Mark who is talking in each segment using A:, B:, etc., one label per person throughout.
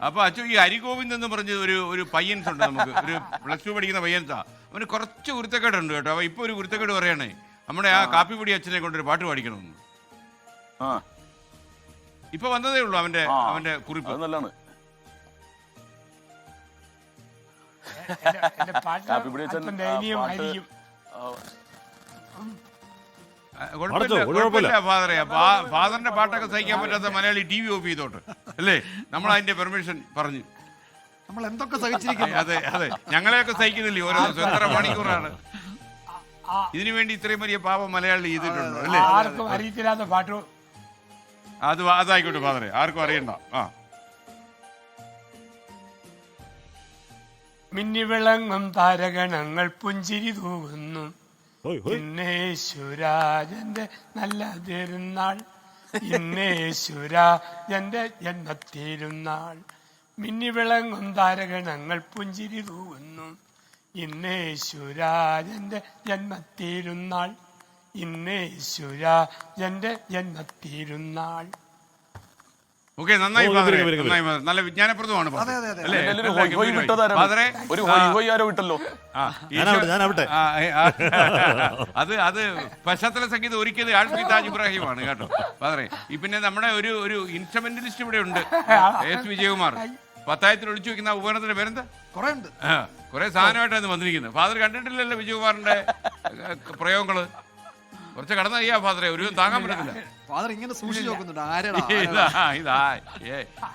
A: അപ്പൊ അച്ഛൻ ഈ ഹരിഗോവിന്ദ് എന്ന് പറഞ്ഞ ഒരു പയ്യൻസ് ഉണ്ട്, നമുക്ക് ഒരു +2 പഠിക്കുന്ന പയ്യൻസാ. അവന് കുറച്ച് കുരുത്തക്കേടുണ്ട് കേട്ടോ. അവ ഇപ്പൊ ഒരു കുരുത്തക്കേട് പറയണേ, നമ്മുടെ ആ കാപ്പിപ്പൊടി അച്ഛനെ കൊണ്ടൊരു പാട്ട് പാടിക്കണമെന്ന്. ഇപ്പൊ വന്നതേ ഉള്ളൂ അവന്റെ കുറിപ്പ്.
B: നല്ലതാണ്.
A: കുഴപ്പമില്ല ഫാദറെ. ഫാദറിന്റെ പാട്ടൊക്കെ സഹിക്കാൻ പറ്റാത്ത മലയാളി TV ഓഫ് ചെയ്തോട്ട് അല്ലേ? നമ്മൾ അതിന്റെ പെർമിഷൻ പറഞ്ഞു.
C: നമ്മൾ എന്തൊക്കെ സഹിച്ചിരിക്കുന്നു.
A: അതെ അതെ, ഞങ്ങളെയൊക്കെ സഹിക്കുന്നില്ലേ ഓരോ ദിവസം, എത്ര മണിക്കൂറാണ് ഇതിനു വേണ്ടി ഇത്രയും വലിയ പാപം മലയാളി ചെയ്തിട്ടുണ്ടോ അല്ലേ?
D: ആർക്കും അറിയത്തില്ലാത്ത പാട്ടോ
A: അതായിക്കോട്ടെ ഫാദറെ, ആർക്കും അറിയണ്ട.
D: മിന്നിവിളങ്ങും താരഗണങ്ങൾ പുഞ്ചിരി തൂകുന്നു, ഇന്നേശ്വരാജന്റെ നല്ല തിരുന്നാൾ, ഇന്നേശ്വരാജന്റെ ജന്മത്തിരുന്നാൾ. മിന്നിവിളങ്ങും താരഗണങ്ങൾ പുഞ്ചിരി തൂകുന്നു, ഇന്നേശ്വരാജന്റെ ജന്മത്തിരുന്നാൾ, ഇന്നേശ്വരാജന്റെ ജന്മത്തിരുന്നാൾ.
A: ഓക്കെ, നന്നായി ഫാദറെ, നന്നായി. നല്ല വിജ്ഞാനപ്രദമാണ്
B: അല്ലേ?
A: അത് പശ്ചാത്തല സംഗീതം ഒരുക്കിയത് ആൽഫി താജ് ഇബ്രാഹിമാണ് കേട്ടോ ഫാദറെ. പിന്നെ നമ്മുടെ ഒരു ഇൻസ്ട്രുമെന്റലിസ്റ്റ് ഇവിടെ ഉണ്ട്, S വിജയകുമാർ. പത്തായത്തിൽ ഒളിച്ചു വെക്കുന്ന ഉപകരണത്തിന്റെ പേരെന്താ? കുറെ സാധനമായിട്ടാണ് വന്നിരിക്കുന്നത്. ഫാദർ കണ്ടിട്ടില്ലല്ലോ വിജയകുമാറിന്റെ പ്രയോഗങ്ങള്. കുറച്ച് കടന്നു ചെയ്യാ ഫാദറെ, ഒരു താങ്ങാൻ പറ്റത്തില്ല.
C: ഫാദർ ഇങ്ങനെ സൂക്ഷിച്ചു നോക്കുന്നുണ്ട്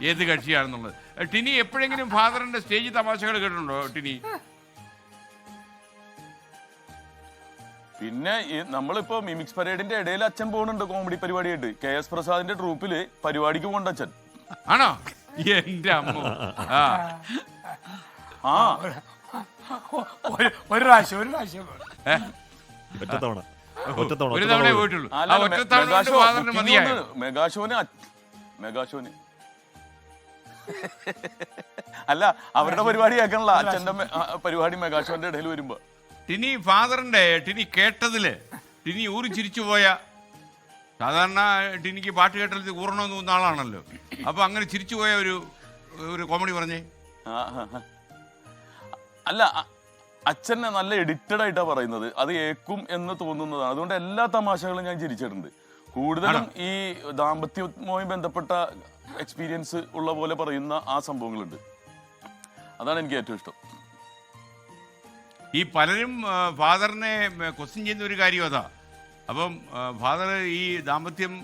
A: ഏത് കക്ഷിയാണെന്നുള്ളത്. ടിനി, എപ്പോഴെങ്കിലും ഫാദറിന്റെ സ്റ്റേജ് തമാശകൾ കേട്ടിട്ടുണ്ടോ ടിനി?
B: പിന്നെ നമ്മളിപ്പോ മിമിക്സ് പരേഡിന്റെ ഇടയിൽ അച്ഛൻ പോകുന്നുണ്ട് കോമഡി പരിപാടിയായിട്ട്. KS പ്രസാദിന്റെ ട്രൂപ്പില് പരിപാടിക്ക് പോകണ്ട അച്ഛൻ.
A: ആണോ? എന്റെ അമ്മ.
D: ഒരു പ്രാവശ്യം
A: ഒരു തവണ പോയിട്ടുള്ളൂ.
B: മെഗാഷോന് അല്ല, അവരുടെ പരിപാടി കേൾക്കണല്ല, അച്ഛന്റെ പരിപാടി മെഗാഷോന്റെ ഇടയിൽ വരുമ്പോ.
A: ടിനി കേട്ടതില് ടിനി ഊറി ചിരിച്ചു പോയ, സാധാരണ ടിനിക്ക് പാട്ട് കേട്ടത് ഊറണമെന്ന് തോന്നുന്ന ആളാണല്ലോ, അപ്പൊ അങ്ങനെ ചിരിച്ചു പോയ ഒരു കോമഡി പറഞ്ഞേ.
B: അല്ല, അച്ഛനെ നല്ല എഡിറ്റഡ് ആയിട്ടാ പറയുന്നത്, അത് ഏക്കും എന്ന് തോന്നുന്നതാണ്. അതുകൊണ്ട് എല്ലാ തമാശകളും ഞാൻ ചിരിച്ചിട്ടുണ്ട്. കൂടുതലും ഈ ദാമ്പത്യവുമായി ബന്ധപ്പെട്ട എക്സ്പീരിയൻസ് ഉള്ള പോലെ പറയുന്ന ആ സംഭവങ്ങളുണ്ട്. അതാണ് എനിക്ക് ഏറ്റവും ഇഷ്ടം.
A: ഈ പലരും ഫാദറിനെ ക്വസ്റ്റ്യൻ ചെയ്യുന്ന ഒരു കാര്യം അതാ. അപ്പം ഫാദർ ഈ ദാമ്പത്യം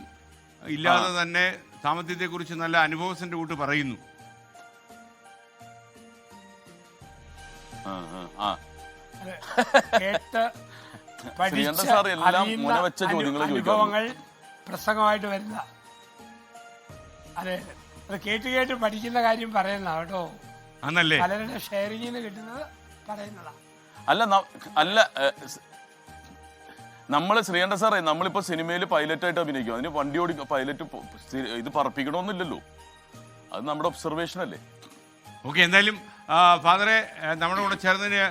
A: ഇല്ലാതെ തന്നെ ദാമ്പത്യത്തെ കുറിച്ച് നല്ല അനുഭവത്തിന്റെ കൂട്ട് പറയുന്നു.
D: അനുഭവങ്ങൾ പ്രസംഗമായിട്ട് വരുന്ന, അതെ, അത് കേട്ട് പഠിക്കുന്ന കാര്യം പറയുന്ന കേട്ടോ. പലരുടെ ഷെയറിങ്ങിന് കിട്ടുന്നത് പറയുന്നതാ.
B: അല്ല നമ്മള് ശ്രീകണ്ഠ സാറേ, നമ്മളിപ്പോ സിനിമയിൽ പൈലറ്റായിട്ട് അഭിനയിക്കും. അതിന് വണ്ടി ഓടിക്കും, പൈലറ്റ് ഇത് പറപ്പിക്കണമെന്നില്ലല്ലോ, അത് നമ്മുടെ ഒബ്സർവേഷൻ അല്ലേ.
A: ഓക്കെ, എന്തായാലും ഫാദറെ നമ്മുടെ കൂടെ ചേർന്നതിന്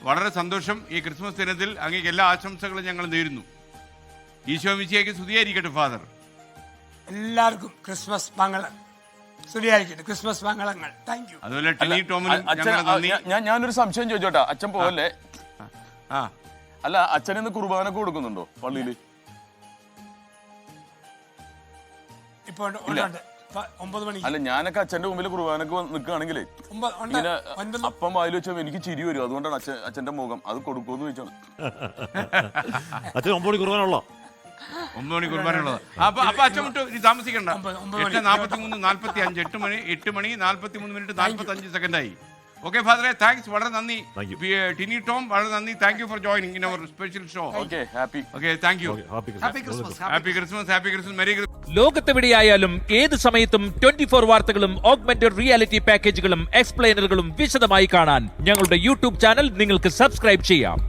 A: വളരെ സന്തോഷം. ഈ ക്രിസ്മസ് ദിനത്തിൽ അങ്ങേക്ക് എല്ലാ ആശംസകളും ഞങ്ങൾ നേരുന്നു. ഈശോ മിശിഹായ്ക്ക് സ്തുതിയായിരിക്കട്ടെ ഫാദർ.
D: എല്ലാവർക്കും ക്രിസ്മസ് മംഗളം, സ്തുതിയായിരിക്കട്ടെ, ക്രിസ്മസ് മംഗളങ്ങൾ. Thank you.
A: അതുപോലെ ടിനി ടോമിനും
B: ഞാനൊരു സംശയം ചോദിച്ചോട്ടെ, അച്ഛൻ പോവല്ലേ? അല്ല, അച്ഛൻ ഇന്ന് കുർബാനൊക്കെ കൊടുക്കുന്നുണ്ടോ പള്ളിയില്?
D: ഇപ്പോൾ
B: അല്ല, ഞാനൊക്കെ അച്ഛന്റെ മുമ്പിൽ കുർബാനൊക്കെ നിൽക്കുകയാണെങ്കിലേ ഇങ്ങനെ അപ്പം വായിൽ വെച്ചാൽ എനിക്ക് ചിരി വരും. അതുകൊണ്ടാണ് അച്ഛന്റെ മുഖം അത് കൊടുക്കുമെന്ന് ചോദിച്ചാണ്.
C: അച്ഛൻ 9 മണി കുർബാനുള്ളത്.
A: അപ്പൊ അച്ഛൻ താമസിക്കണ്ട. 8:43, 45, 8 മണി 43 45 സെക്കൻഡായി. ഓക്കെ ഫാദറെ, താങ്ക്സ്, വളരെ നന്ദി. ടിനി ടോം, വളരെ നന്ദി. Thank you for joining in our special show.
B: Okay,
A: thank you. Happy Christmas. Merry Christmas.
E: ലോകത്തെവിടെയായാലും ഏത് സമയത്തും 24 വാർത്തകളും ഓഗ്മെന്റഡ് റിയാലിറ്റി പാക്കേജുകളും എക്സ്പ്ലെയിനറുകളും വിശദമായി കാണാൻ ഞങ്ങളുടെ യൂട്യൂബ് ചാനൽ നിങ്ങൾക്ക് സബ്സ്ക്രൈബ് ചെയ്യാം.